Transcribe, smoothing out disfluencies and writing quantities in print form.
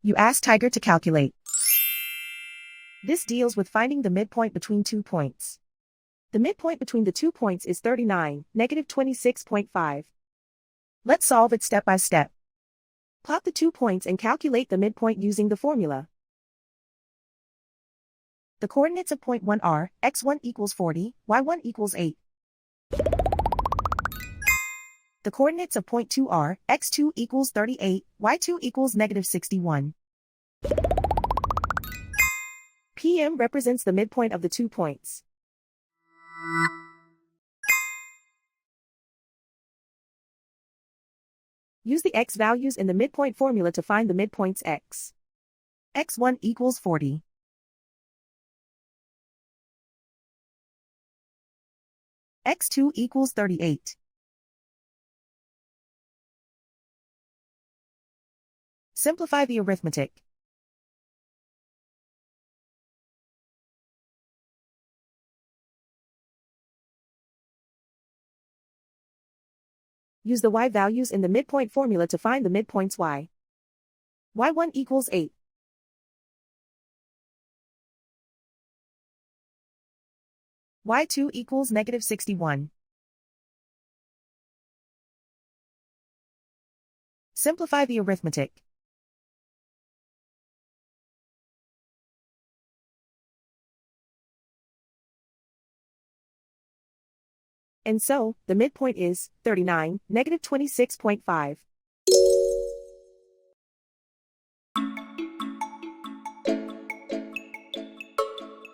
You ask Tiger to calculate. This deals with finding the midpoint between 2 points. The midpoint between the 2 points is 39, negative 26.5. Let's solve it step by step. Plot the 2 points and calculate the midpoint using the formula. The coordinates of point 1 are, x1 equals 40, y1 equals 8. The coordinates of point 2 are, x2 equals 38, y2 equals negative 61. PM represents the midpoint of the 2 points. Use the x values in the midpoint formula to find the midpoints x. x1 equals 40. x2 equals 38. Simplify the arithmetic. Use the y values in the midpoint formula to find the midpoints y. y1 equals 8. y2 equals negative 61. Simplify the arithmetic. And so, the midpoint is 39, negative 26.5.